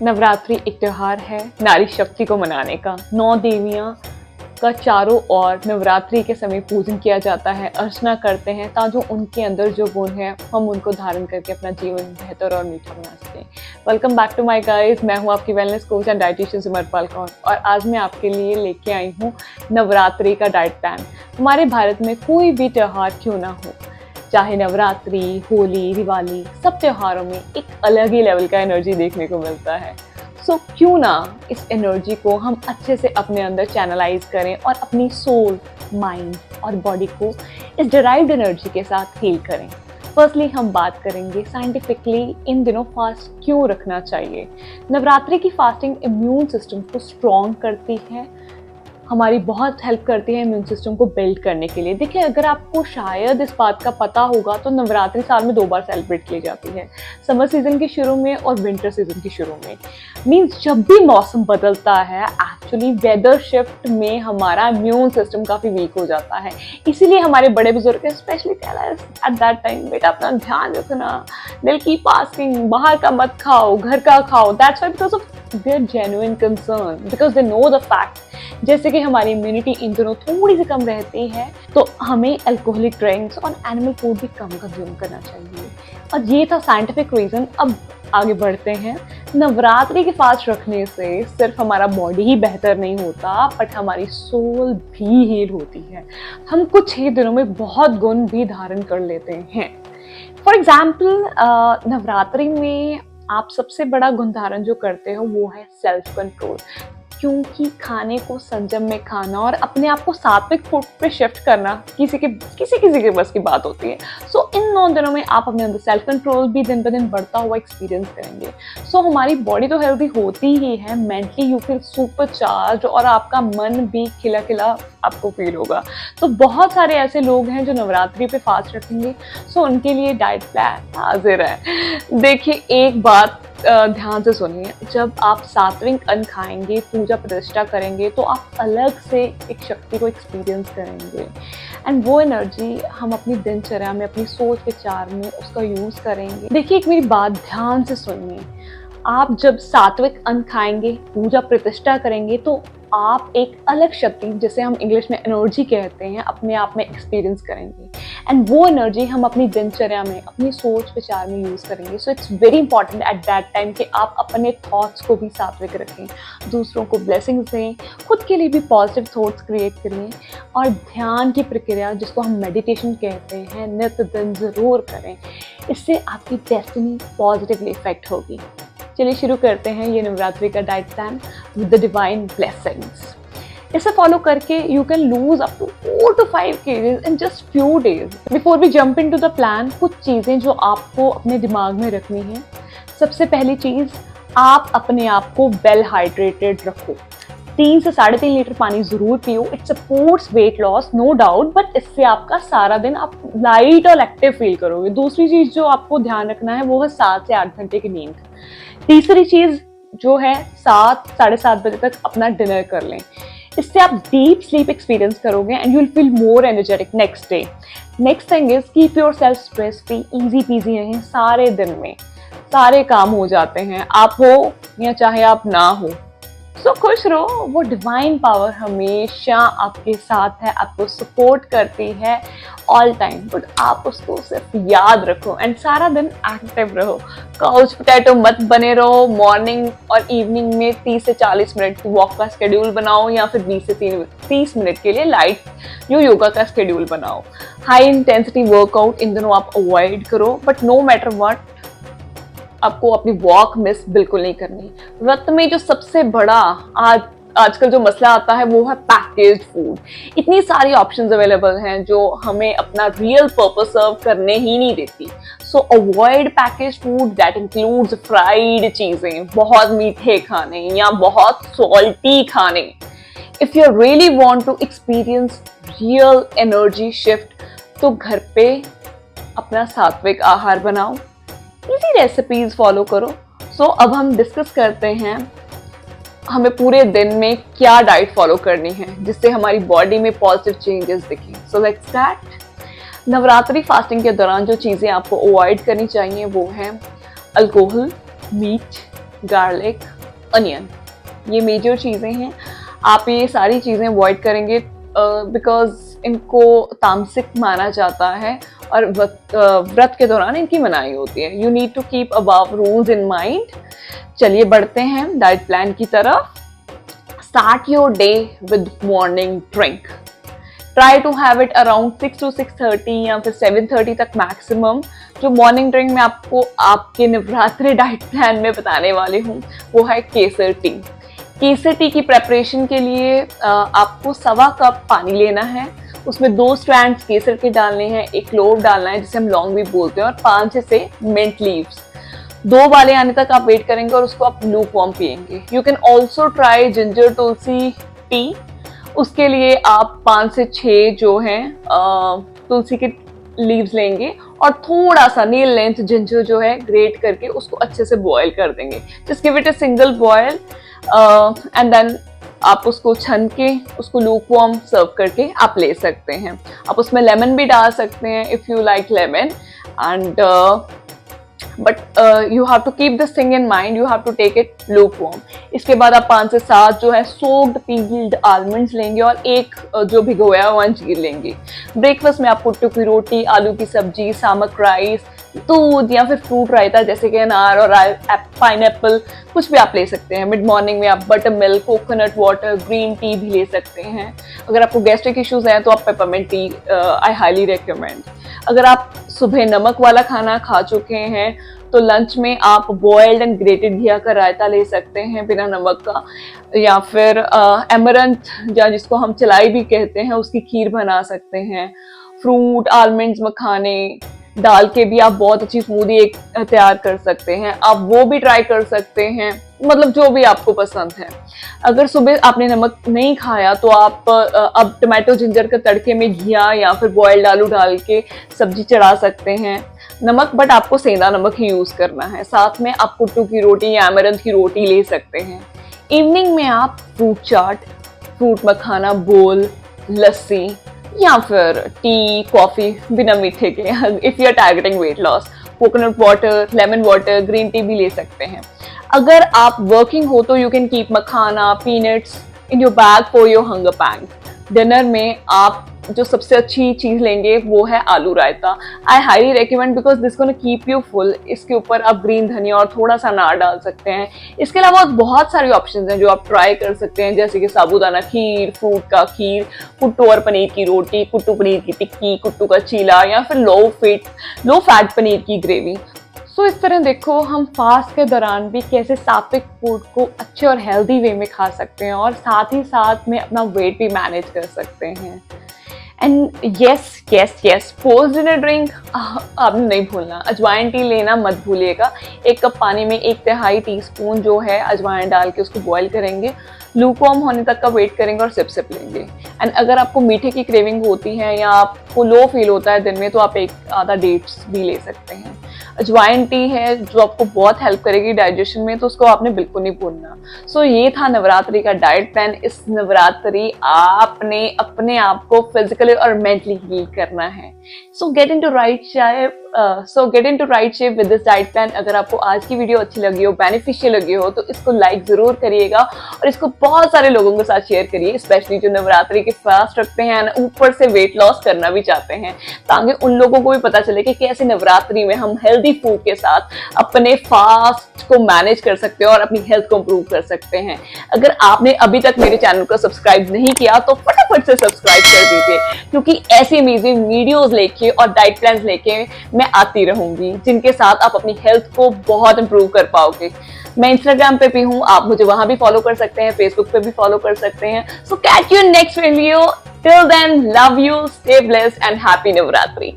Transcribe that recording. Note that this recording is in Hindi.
नवरात्रि एक त्योहार है नारी शक्ति को मनाने का। 9 देवियां का चारों ओर नवरात्रि के समय पूजन किया जाता है, अर्चना करते हैं ताकि उनके अंदर जो गुण है हम उनको धारण करके अपना जीवन बेहतर और मीठा बना सकें। Welcome back to my guys, मैं हूं आपकी wellness coach and dietitian Simarpal Kaur और आज मैं आपके लिए लेके आई हूं नवरात्रि का डाइट प्लान। हमारे भारत में कोई भी त्योहार क्यों ना हो, चाहे नवरात्रि, होली, दिवाली, सब त्योहारों में एक अलग ही लेवल का एनर्जी देखने को मिलता है। सो क्यों ना इस एनर्जी को हम अच्छे से अपने अंदर चैनलाइज करें और अपनी सोल, माइंड और बॉडी को इस डिराइव्ड एनर्जी के साथ हील करें। फर्स्टली हम बात करेंगे साइंटिफिकली इन दिनों फास्ट क्यों रखना चाहिए। नवरात्रि की फास्टिंग इम्यून सिस्टम को स्ट्रॉन्ग करती है, हमारी बहुत हेल्प करती है इम्यून सिस्टम को बिल्ड करने के लिए। देखिए, अगर आपको शायद इस बात का पता होगा तो नवरात्रि साल में 2 बार सेलिब्रेट की जाती है, समर सीजन के शुरू में और विंटर सीजन के शुरू में। मीन्स जब भी मौसम बदलता है, एक्चुअली वेदर शिफ्ट में हमारा इम्यून सिस्टम काफ़ी वीक हो जाता है। इसीलिए हमारे बड़े बुजुर्ग स्पेशली कहना है एट दैट टाइम, बेटा अपना ध्यान रखना, दिल की फास्टिंग, बाहर का मत खाओ, घर का खाओ। That's why because of their genuine concern, because they know the fact. जैसे कि हमारी इम्यूनिटी इन दिनों थोड़ी सी कम रहती है तो हमें अल्कोहलिक ड्रिंक्स और एनिमल फूड भी कम कंज्यूम करना चाहिए। और ये था साइंटिफिक रीजन। अब आगे बढ़ते हैं। नवरात्रि के फास्ट रखने से सिर्फ हमारा बॉडी ही बेहतर नहीं होता बट हमारी सोल भी हील होती है। हम कुछ ही दिनों में बहुत गुण भी धारण कर लेते हैं। फॉर एग्जाम्पल, नवरात्रि में आप सबसे बड़ा गुण धारण जो करते हो वो है सेल्फ कंट्रोल, क्योंकि खाने को संयम में खाना और अपने आप को सात्विक फूड पे शिफ्ट करना किसी के बस की बात होती है। सो इन 9 दिनों में आप अपने अंदर सेल्फ कंट्रोल भी दिन ब दिन बढ़ता हुआ एक्सपीरियंस करेंगे। सो हमारी बॉडी तो हेल्दी होती ही है, mentally you feel super charge और आपका मन भी खिला खिला आपको फील होगा। तो बहुत सारे ऐसे लोग हैं जो नवरात्रि पे फास्ट रखेंगे, सो उनके लिए डाइट प्लान हाजिर है। देखिए, एक बात ध्यान से सुनिए, जब आप सात्विक अन्न खाएंगे, पूजा प्रतिष्ठा करेंगे तो आप अलग से एक शक्ति को एक्सपीरियंस करेंगे एंड वो एनर्जी हम अपनी दिनचर्या में, अपनी सोच विचार में उसका यूज करेंगे। देखिए, एक मेरी बात ध्यान से सुनिए, आप जब सात्विक अन्न खाएंगे, पूजा प्रतिष्ठा करेंगे तो आप एक अलग शक्ति, जिसे हम इंग्लिश में एनर्जी कहते हैं, अपने आप में एक्सपीरियंस करेंगे एंड वो एनर्जी हम अपनी दिनचर्या में, अपनी सोच विचार में यूज करेंगे। So it's very important at that time कि आप अपने थॉट्स को भी सात्विक रखें, दूसरों को ब्लेसिंग्स दें, खुद के लिए भी पॉजिटिव थॉट्स क्रिएट करें और ध्यान की प्रक्रिया, जिसको हम मेडिटेशन कहते हैं, नित्य दिन जरूर करें। इससे आपकी डेस्टिनी पॉजिटिवली इफेक्ट होगी। चलिए शुरू करते हैं ये नवरात्रि का diet plan with the divine blessings. इसे फॉलो करके you can lose up to 4 to 5 kgs in just few days. Before we jump into the plan, कुछ चीजें जो आपको अपने दिमाग में रखनी है। सबसे पहली चीज, आप अपने आप को वेल हाइड्रेटेड रखो। 3 से 3.5 लीटर पानी जरूर पियो। It supports weight loss, no doubt, but इससे आपका सारा दिन आप लाइट और एक्टिव फील करोगे। दूसरी चीज जो आपको ध्यान रखना है वो है 7 से 8 घंटे की नींद। तीसरी चीज जो है 7 साढ़े 7 बजे तक अपना डिनर कर लें। इससे आप डीप स्लीप एक्सपीरियंस करोगे and you will feel more energetic next day. Next thing is keep your self stress free, easy PG रहें। सारे दिन में सारे काम हो जाते हैं, आप हो या चाहे आप ना हो। सो खुश रहो, वो डिवाइन पावर हमेशा आपके साथ है, आपको सपोर्ट करती है ऑल टाइम, बट आप उसको सिर्फ याद रखो एंड सारा दिन एक्टिव रहो। काउच पोटैटो मत बने रहो। मॉर्निंग और इवनिंग में 30 से 40 मिनट की वॉक का स्केड्यूल बनाओ या फिर 20 से 30 मिनट के लिए लाइट योगा का स्केड्यूल बनाओ। हाई इंटेंसिटी वर्कआउट इन दिनों आप अवॉइड करो, बट नो मैटर व्हाट आपको अपनी वॉक मिस बिल्कुल नहीं करनी। व्रत में जो सबसे बड़ा आजकल जो मसला आता है वो है पैकेज्ड फूड। इतनी सारी ऑप्शंस अवेलेबल हैं जो हमें अपना रियल पर्पस सर्व करने ही नहीं देती। So avoid packaged food that includes fried चीजें, बहुत मीठे खाने या बहुत सॉल्टी खाने। If you really want to experience real energy shift तो घर पे अपना सात्विक आहार बनाओ, इजी रेसिपीज फॉलो करो। सो अब हम डिस्कस करते हैं हमें पूरे दिन में क्या डाइट फॉलो करनी है जिससे हमारी बॉडी में पॉजिटिव चेंजेस दिखें। So let's start. Navratri fasting के दौरान जो चीज़ें आपको अवॉइड करनी चाहिए वो हैं अल्कोहल, मीट, गार्लिक, अनियन, ये मेजर चीज़ें हैं। आप ये सारी चीज़ें अवॉइड करेंगे बिकॉज इनको तामसिक माना जाता है और व्रत के दौरान इनकी मनाही होती है। You need to keep above rules in mind. चलिए बढ़ते हैं डाइट प्लान की तरफ। Start your day with morning drink. Try to have it around 6 to 6:30 या फिर 7:30 तक मैक्सिमम। जो मॉर्निंग ड्रिंक मैं आपको आपके नवरात्रि डाइट प्लान में बताने वाली हूँ वो है केसर टी। केसर टी की प्रेपरेशन के लिए आपको 1.25 कप पानी लेना है, उसमें 2 स्ट्रैंड्स केसर के डालने हैं, 1 क्लोव डालना है जिसे हम लौंग भी बोलते हैं और 5-6 मिंट लीव्स। 2 उबाले आने तक आप वेट करेंगे और उसको आप लूक वार्म पिएंगे। You can also try ginger Tulsi T. उसके लिए आप 5 से 6 जो हैं तुलसी के लीव्स लेंगे और थोड़ा सा नील लेंथ जिंजर जो है ग्रेट करके उसको अच्छे से बॉयल कर देंगे। Just give it a single boil and then आप उसको छन के उसको लूक वार्म सर्व करके आप ले सकते हैं। आप उसमें लेमन भी डाल सकते हैं if you like lemon and but you have to keep this thing in mind, you have to take it lukewarm. इसके बाद आप 5 से 7 जो है सोक्ड पील्ड आलमंड्स लेंगे और 1 जो भिगोया हुआ अंजीर लेंगे। ब्रेकफास्ट में आप कुट्टू की रोटी, आलू की सब्जी, सामक राइस, दूध या फिर फ्रूट रायता जैसे कि अनार और पाइनएप्पल कुछ भी आप ले सकते हैं। मिड मॉर्निंग में आप butter milk, coconut water, green tea भी ले सकते हैं। अगर आपको गैस्ट्रिक इश्यूज हैं तो आप peppermint T I highly recommend. अगर आप सुबह नमक वाला खाना खा चुके हैं तो लंच में आप बॉइल्ड एंड ग्रेटेड घिया का रायता ले सकते हैं बिना नमक का, या फिर एमरंथ या जिसको हम चलाई भी कहते हैं उसकी खीर बना सकते हैं। फ्रूट, आलमंड्स, मखाने डाल के भी आप बहुत अच्छी स्मूदी एक तैयार कर सकते हैं। आप वो भी ट्राई कर सकते हैं, मतलब जो भी आपको पसंद है। अगर सुबह आपने नमक नहीं खाया तो आप अब टमाटो जिंजर के तड़के में घिया या फिर बॉइल्ड आलू डाल के सब्जी चढ़ा सकते हैं। नमक बट आपको सेंधा नमक ही यूज करना है। साथ में आप कुट्टू की रोटी या अमरंथ की रोटी ले सकते हैं। इवनिंग में आप फ्रूट चाट, फ्रूट मखाना बोल, लस्सी या फिर टी, कॉफी बिना मीठे के if you are targeting weight loss, coconut water, lemon water, green tea भी ले सकते हैं। अगर आप वर्किंग हो तो you can keep makhana, peanuts in your bag for your hunger pang. Dinner में आप जो सबसे अच्छी चीज लेंगे वो है आलू raita. I highly recommend because this gonna keep you full. इसके ऊपर आप ग्रीन धनिया और थोड़ा सा अनार डाल सकते हैं। इसके अलावा बहुत सारे ऑप्शंस हैं जो आप ट्राई कर सकते हैं, जैसे कि साबूदाना खीर, फ्रूट का खीर, कुट्टू और पनीर की रोटी, कुट्टू पनीर की टिक्की, कुट्टू का चीला या फिर लो फैट पनीर की ग्रेवी। सो इस तरह देखो हम फास्ट के दौरान भी कैसे सात्विक फूड को अच्छे और हेल्दी वे में खा सकते हैं और साथ ही साथ में अपना वेट भी मैनेज कर सकते हैं। And yes post dinner drink आपने नहीं भूलना, अजवाइन टी लेना मत भूलिएगा। 1 कप पानी में 1/3 टीस्पून जो है अजवाइन डाल के उसको बॉईल करेंगे, लूकवार्म होने तक का वेट करेंगे और सिप लेंगे। एंड अगर आपको मीठे की क्रेविंग होती है या आपको लो फील होता है दिन में तो आप 1 आधा डेट्स भी ले सकते हैं। अजवाइन टी है जो आपको बहुत हेल्प करेगी डाइजेशन में, तो उसको आपने बिल्कुल नहीं भूलना। सो ये था नवरात्रि का डाइट प्लान। इस नवरात्रि आपने अपने आप को फिजिकली और मेंटली हील करना है। सो get into right shape with this diet plan. अगर आपको आज की वीडियो अच्छी लगी हो, बेनिफिशियल लगी हो तो इसको लाइक जरूर करिएगा और इसको बहुत सारे लोगों के साथ शेयर करिए, स्पेशली जो नवरात्रि के फास्ट रखते हैं और ऊपर से वेट लॉस करना भी चाहते हैं, ताकि उन लोगों को भी पता चले कि कैसे नवरात्रि में हम हेल्दी फूड के साथ अपने फास्ट को मैनेज कर सकते हैं और अपनी हेल्थ को इंप्रूव कर सकते हैं। अगर आपने अभी तक मेरे चैनल को सब्सक्राइब नहीं किया तो फटाफट से सब्सक्राइब कर दीजिए, क्योंकि ऐसी अमेजिंग वीडियोस लेके और डाइट प्लान्स लेके मैं आती रहूंगी जिनके साथ आप अपनी हेल्थ को बहुत इंप्रूव कर पाओगे। मैं इंस्टाग्राम पे भी हूँ, आप मुझे वहां भी फॉलो कर सकते हैं, फेसबुक पे भी फॉलो कर सकते हैं। So catch you next video, till then love you, stay blessed and happy Navratri.